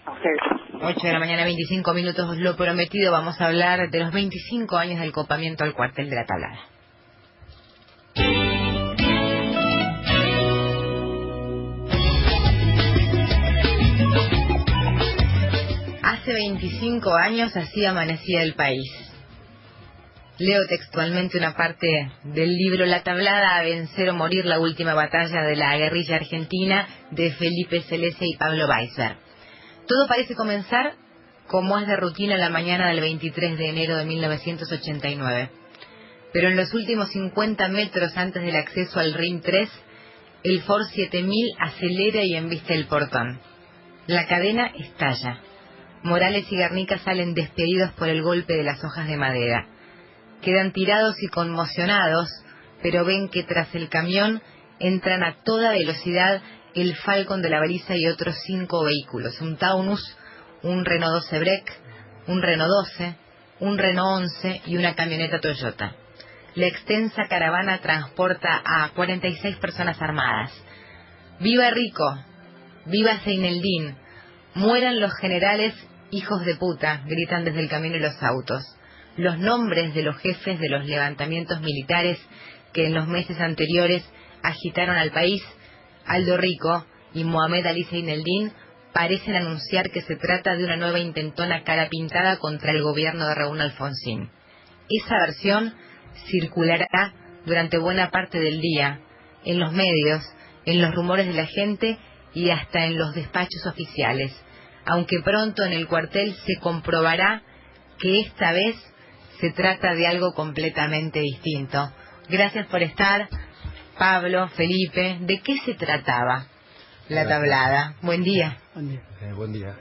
A ustedes. 8 de la mañana, 25 minutos, lo prometido, vamos a hablar de los 25 años del copamiento al cuartel de La Tablada. Hace 25 años así amanecía el país. Leo textualmente una parte del libro La Tablada, a vencer o morir, la última batalla de la guerrilla argentina, de Felipe Celese y Pablo Weisberg. Todo parece comenzar como es de rutina la mañana del 23 de enero de 1989. Pero en los últimos 50 metros antes del acceso al RIM 3, el Ford 7000 acelera y embiste el portón. La cadena estalla. Morales y Garnica salen despedidos por el golpe de las hojas de madera. Quedan tirados y conmocionados, pero ven que tras el camión entran a toda velocidad el Falcon de la Baliza y otros 5 vehículos, un Taunus, un Renault 12 Break, un Renault 12, un Renault 11 y una camioneta Toyota. La extensa caravana transporta a 46 personas armadas. ¡Viva Rico! ¡Viva Seineldín! ¡Mueran los generales hijos de puta!, gritan desde el camino y los autos. Los nombres de los jefes de los levantamientos militares que en los meses anteriores agitaron al país, Aldo Rico y Mohamed Ali Seineldín, parecen anunciar que se trata de una nueva intentona cara pintada contra el gobierno de Raúl Alfonsín. Esa versión circulará durante buena parte del día, en los medios, en los rumores de la gente y hasta en los despachos oficiales, aunque pronto en el cuartel se comprobará que esta vez se trata de algo completamente distinto. Gracias por estar, Pablo, Felipe. ¿De qué se trataba La Tablada? Buen día. Buen día. Buen día.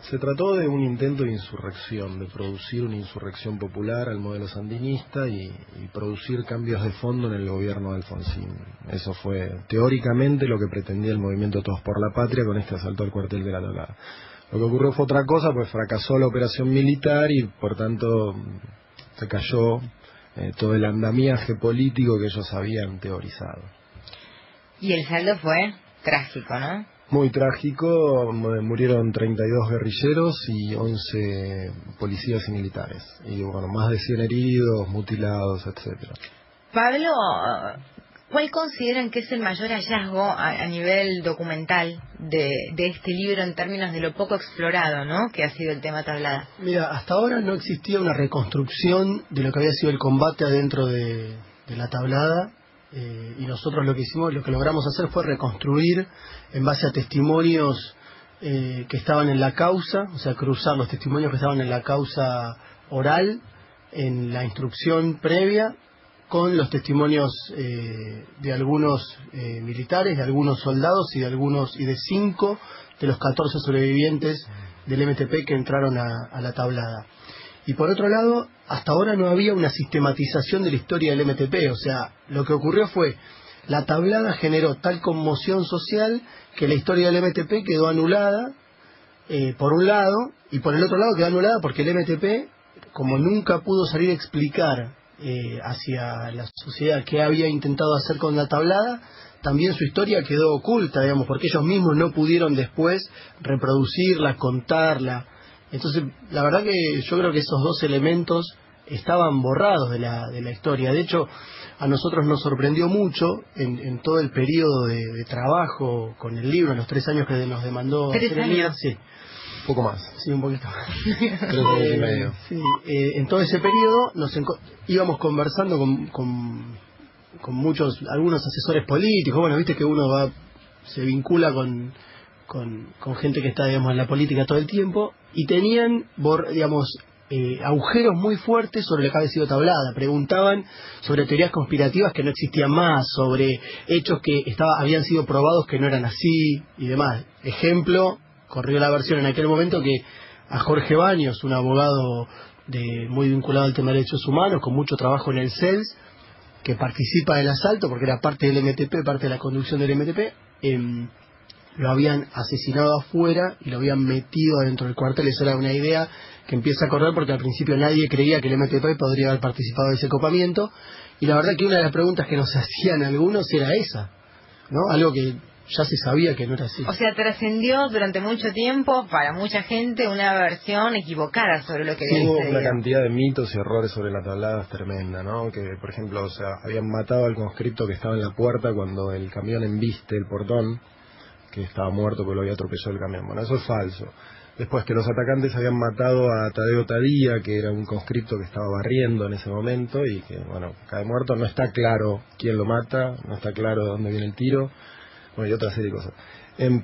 Se trató de un intento de insurrección, de producir una insurrección popular al modelo sandinista y producir cambios de fondo en el gobierno de Alfonsín. Eso fue teóricamente lo que pretendía el movimiento Todos por la Patria con este asalto al cuartel de La Tablada. Lo que ocurrió fue otra cosa, pues fracasó la operación militar y por tanto se cayó todo el andamiaje político que ellos habían teorizado. Y el saldo fue trágico, ¿no? Muy trágico, murieron 32 guerrilleros y 11 policías y militares. Y bueno, más de 100 heridos, mutilados, etcétera. Pablo, ¿cuál consideran que es el mayor hallazgo a nivel documental de este libro en términos de lo poco explorado, ¿no?, que ha sido el tema Tablada? Mira, hasta ahora no existía una reconstrucción de lo que había sido el combate adentro de La Tablada. Y nosotros lo que logramos hacer fue reconstruir en base a testimonios que estaban en la causa, o sea, cruzar los testimonios que estaban en la causa oral, en la instrucción previa, con los testimonios de algunos militares, de algunos soldados y de 5 de los 14 sobrevivientes del MTP que entraron a La Tablada. Y por otro lado, hasta ahora no había una sistematización de la historia del MTP, o sea, lo que ocurrió fue, La Tablada generó tal conmoción social que la historia del MTP quedó anulada, por un lado, y por el otro lado quedó anulada porque el MTP, como nunca pudo salir a explicar hacia la sociedad qué había intentado hacer con La Tablada, también su historia quedó oculta, digamos, porque ellos mismos no pudieron después reproducirla, contarla. Entonces, la verdad que yo creo que esos dos elementos estaban borrados de la historia. De hecho, a nosotros nos sorprendió mucho en todo el periodo de trabajo con el libro, en los 3 años que nos demandó hacer el libro. Sí. Un poco más. Sí, un poquito más. 3 años y medio. Sí, en todo ese periodo íbamos conversando con algunos asesores políticos. Bueno, viste que uno se vincula con gente que está, digamos, en la política todo el tiempo, y tenían, agujeros muy fuertes sobre lo que había sido Tablada. Preguntaban sobre teorías conspirativas que no existían más, sobre hechos que habían sido probados que no eran así y demás. Ejemplo, corrió la versión en aquel momento que a Jorge Baños, un abogado muy vinculado al tema de derechos humanos, con mucho trabajo en el CELS, que participa del asalto porque era parte del MTP, parte de la conducción del MTP, lo habían asesinado afuera y lo habían metido dentro del cuartel. Esa era una idea que empieza a correr porque al principio nadie creía que el MTP podría haber participado de ese copamiento, y la verdad que una de las preguntas que nos hacían algunos era esa, ¿no? Algo que ya se sabía que no era así. O sea, trascendió durante mucho tiempo, para mucha gente, una versión equivocada sobre lo que sí, había hubo sucedido. una cantidad de mitos y errores sobre la tablada tremenda, ¿no? Que, por ejemplo, o sea, habían matado al conscripto que estaba en la puerta cuando el camión embiste el portón, que estaba muerto porque lo había atropellado el camión. Bueno, eso es falso. Después que los atacantes habían matado a Tadeo Tadía, que era un conscripto que estaba barriendo en ese momento y que, bueno, cae muerto. No está claro quién lo mata, no está claro de dónde viene el tiro, bueno, y otra serie de cosas.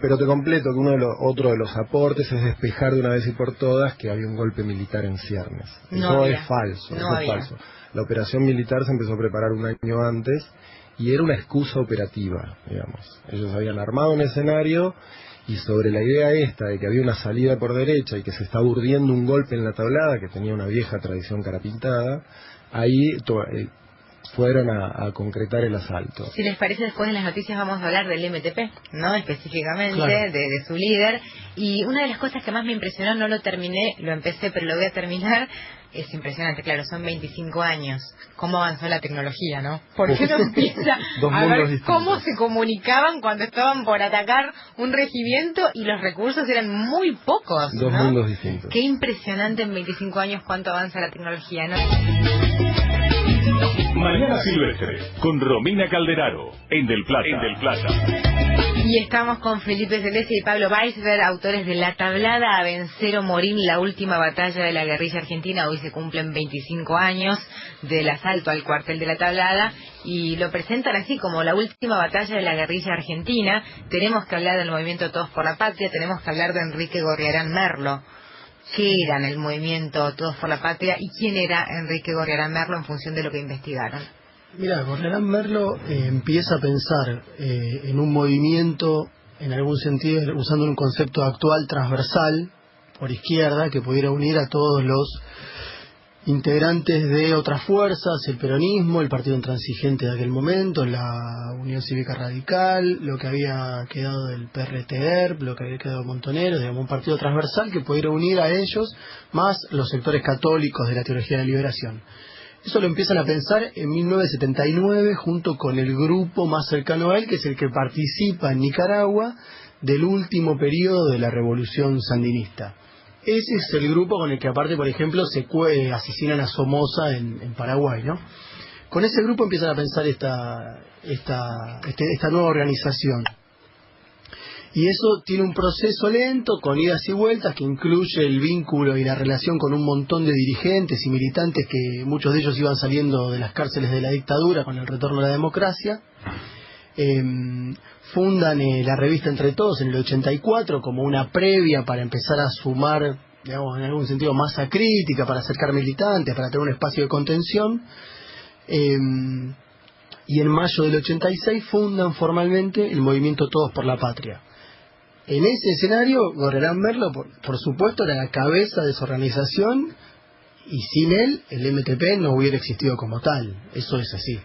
Pero te completo que otro de los aportes es despejar de una vez y por todas que había un golpe militar en ciernes. Eso es falso, eso es falso. La operación militar se empezó a preparar un año antes y era una excusa operativa, digamos. Ellos habían armado un escenario y sobre la idea esta de que había una salida por derecha y que se estaba urdiendo un golpe en la tablada, que tenía una vieja tradición carapintada, ahí fueron a concretar el asalto. Si les parece, después de las noticias vamos a hablar del MTP, ¿no? Específicamente, claro, de su líder. Y una de las cosas que más me impresionó, no lo terminé, lo empecé, pero lo voy a terminar. Es impresionante, claro, son 25 años. ¿Cómo avanzó la tecnología, no? ¿Por qué no empieza a ver cómo se comunicaban cuando estaban por atacar un regimiento y los recursos eran muy pocos, Dos ¿no? mundos distintos. Qué impresionante en 25 años cuánto avanza la tecnología, ¿no? Mañana Silvestre, con Romina Calderaro, en Del Plata. Y estamos con Felipe Celeste y Pablo Weisberg, autores de La Tablada, a vencer o morir, la última batalla de la guerrilla argentina. Hoy se cumplen 25 años del asalto al cuartel de La Tablada y lo presentan así como la última batalla de la guerrilla argentina. Tenemos que hablar del movimiento Todos por la Patria, tenemos que hablar de Enrique Gorriarán Merlo. ¿Qué era en el movimiento Todos por la Patria y quién era Enrique Gorriarán Merlo en función de lo que investigaron? Mira, Gorriarán Merlo empieza a pensar en un movimiento, en algún sentido, usando un concepto actual transversal, por izquierda, que pudiera unir a todos los integrantes de otras fuerzas, el peronismo, el partido intransigente de aquel momento, la Unión Cívica Radical, lo que había quedado del PRTR, lo que había quedado de Montoneros, digamos, un partido transversal que pudiera unir a ellos, más los sectores católicos de la teología de la liberación. Eso lo empiezan a pensar en 1979 junto con el grupo más cercano a él, que es el que participa en Nicaragua del último periodo de la revolución sandinista. Ese es el grupo con el que aparte, por ejemplo, se asesinan a Somoza en Paraguay, ¿no? Con ese grupo empiezan a pensar esta nueva organización. Y eso tiene un proceso lento, con idas y vueltas, que incluye el vínculo y la relación con un montón de dirigentes y militantes que muchos de ellos iban saliendo de las cárceles de la dictadura con el retorno a la democracia. Fundan la revista Entre Todos en el 84 como una previa para empezar a sumar, digamos, en algún sentido, masa crítica, para acercar militantes, para tener un espacio de contención. Y en mayo del 86 fundan formalmente el movimiento Todos por la Patria. En ese escenario, Gorriarán Merlo, por supuesto, era la cabeza de esa organización, y sin él, el MTP no hubiera existido como tal. Eso es así.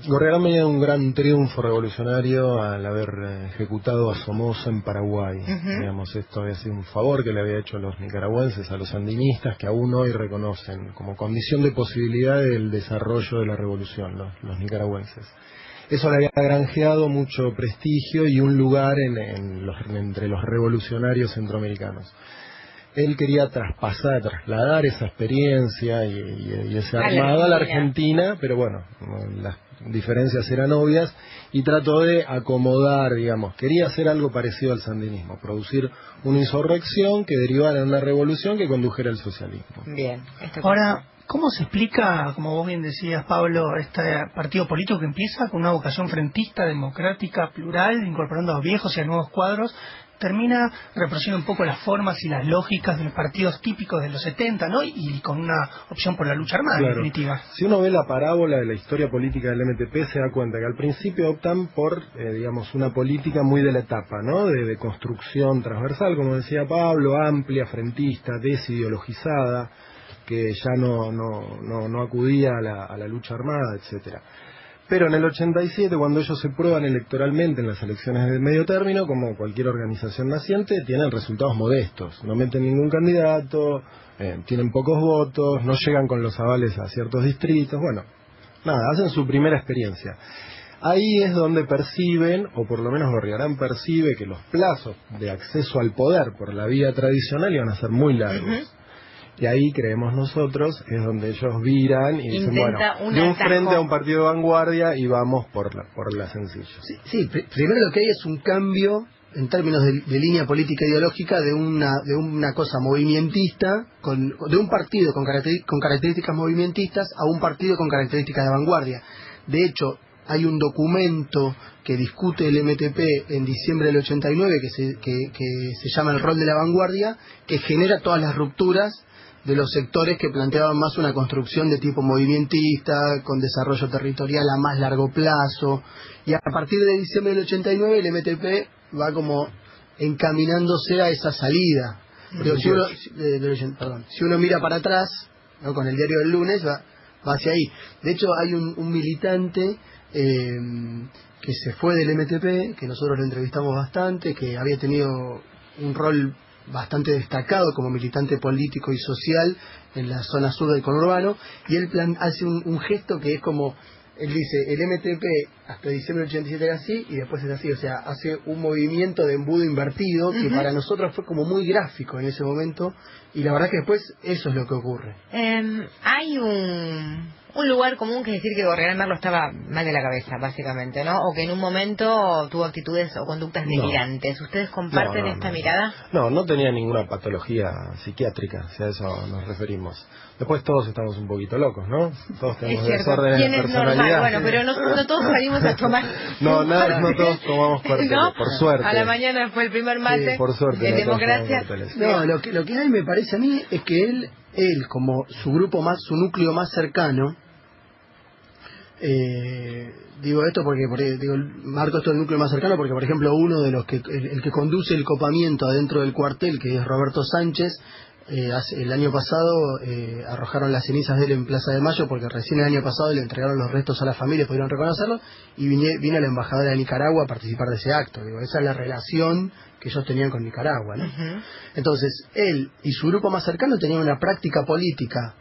Gorriarán venía de un gran triunfo revolucionario al haber ejecutado a Somoza en Paraguay. Digamos, esto había sido un favor que le había hecho a los nicaragüenses, a los sandinistas, que aún hoy reconocen como condición de posibilidad del desarrollo de la revolución, los nicaragüenses. Eso le había granjeado mucho prestigio y un lugar entre los revolucionarios centroamericanos. Él quería trasladar esa experiencia y ese armado a la Argentina, pero bueno, las diferencias eran obvias y trató de acomodar, digamos, quería hacer algo parecido al sandinismo, producir una insurrección que derivara en una revolución que condujera al socialismo. Bien. Ahora, ¿cómo se explica, como vos bien decías, Pablo, este partido político que empieza con una vocación frentista, democrática, plural, incorporando a viejos y a nuevos cuadros, termina reproduciendo un poco las formas y las lógicas de los partidos típicos de los 70, ¿no? Y con una opción por la lucha armada, claro, en definitiva? Si uno ve la parábola de la historia política del MTP, se da cuenta que al principio optan por, digamos, una política muy de la etapa, ¿no? De construcción transversal, como decía Pablo, amplia, frentista, desideologizada, que ya no acudía a la lucha armada, etcétera. Pero en el 87, cuando ellos se prueban electoralmente en las elecciones de medio término, como cualquier organización naciente, tienen resultados modestos. No meten ningún candidato, tienen pocos votos, no llegan con los avales a ciertos distritos. Bueno, nada, hacen su primera experiencia. Ahí es donde perciben, o por lo menos Gorriarán percibe, que los plazos de acceso al poder por la vía tradicional iban a ser muy largos. Y ahí creemos nosotros, es donde ellos viran y dicen, bueno, de un frente a un partido de vanguardia y vamos por la sencilla. Sí, primero lo que hay es un cambio en términos de línea política ideológica de una cosa movimentista, de un partido con características movimentistas a un partido con características de vanguardia. De hecho, hay un documento que discute el MTP en diciembre del 89 que se llama El rol de la vanguardia, que genera todas las rupturas de los sectores que planteaban más una construcción de tipo movimentista, con desarrollo territorial a más largo plazo, y a partir de diciembre del 89 el MTP va como encaminándose a esa salida. Pero si uno mira para atrás, ¿no?, con el diario del lunes, va hacia ahí. De hecho, hay un militante que se fue del MTP, que nosotros lo entrevistamos bastante, que había tenido un rol bastante destacado como militante político y social en la zona sur del conurbano, y él hace un gesto que es como, él dice, el MTP hasta diciembre del 87 era así y después es así, o sea, hace un movimiento de embudo invertido que para nosotros fue como muy gráfico en ese momento, y la verdad que después eso es lo que ocurre. Hay un lugar común, que es decir que Gorriarán Merlo estaba mal de la cabeza, básicamente, ¿no? O que en un momento tuvo actitudes o conductas delirantes. ¿Ustedes comparten esta mirada? No tenía ninguna patología psiquiátrica, si a eso nos referimos. Después todos estamos un poquito locos, ¿no? Todos tenemos desórdenes de personalidad. Bueno, pero no todos salimos a tomar. No todos tomamos cuarteles, ¿no? Por suerte. A la mañana fue el primer mate, por suerte, de democracia. No, lo que a él me parece a mí es que él como su núcleo más cercano, digo esto porque marco esto del núcleo más cercano porque, por ejemplo, uno de los el que conduce el copamiento adentro del cuartel, que es Roberto Sánchez, el año pasado arrojaron las cenizas de él en Plaza de Mayo, porque recién el año pasado le entregaron los restos a la familia, pudieron reconocerlo, y vino la embajadora de Nicaragua a participar de ese acto. Esa es la relación que ellos tenían con Nicaragua, ¿no? Entonces, él y su grupo más cercano tenían una práctica política,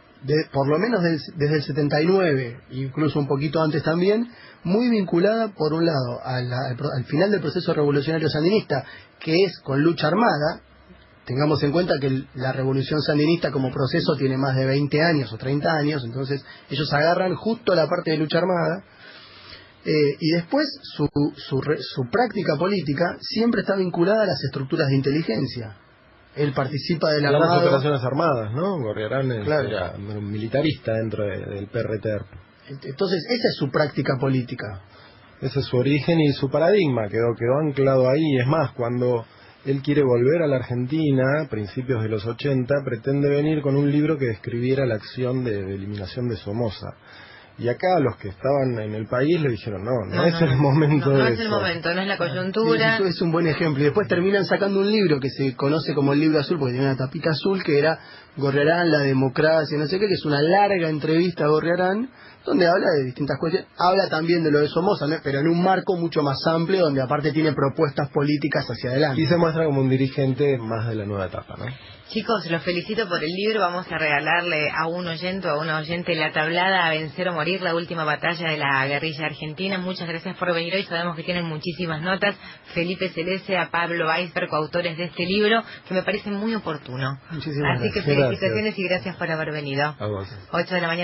por lo menos desde el 79, incluso un poquito antes también, muy vinculada, por un lado, al final del proceso revolucionario sandinista, que es con lucha armada. Tengamos en cuenta que la revolución sandinista como proceso tiene más de 20 años o 30 años, entonces ellos agarran justo la parte de lucha armada, y después su práctica política siempre está vinculada a las estructuras de inteligencia. Él participa del armado. Las operaciones armadas, ¿no? Gorriarán era un militarista dentro del PRT. Entonces esa es su práctica política. Ese es su origen y su paradigma, quedó anclado ahí. Es más, cuando él quiere volver a la Argentina, a principios de los 80, pretende venir con un libro que describiera la acción de eliminación de Somoza. Y acá los que estaban en el país le dijeron, no es el momento de eso. No es el momento, no es la coyuntura. Eso es un buen ejemplo. Y después terminan sacando un libro que se conoce como el libro azul, porque tiene una tapita azul, que era Gorriarán, la democracia, no sé qué, que es una larga entrevista a Gorriarán, donde habla de distintas cuestiones. Habla también de lo de Somoza, ¿no?, pero en un marco mucho más amplio, donde aparte tiene propuestas políticas hacia adelante. Y se muestra como un dirigente más de la nueva etapa, ¿no? Chicos, los felicito por el libro. Vamos a regalarle a un oyente o a una oyente La tablada A vencer o morir, la última batalla de la guerrilla argentina. Muchas gracias por venir hoy. Sabemos que tienen muchísimas notas. Felipe Celeste, a Pablo Weisberg, coautores de este libro, que me parece muy oportuno. Muchísimas Así que gracias. felicitaciones y gracias por haber venido. A vos. 8 de la mañana.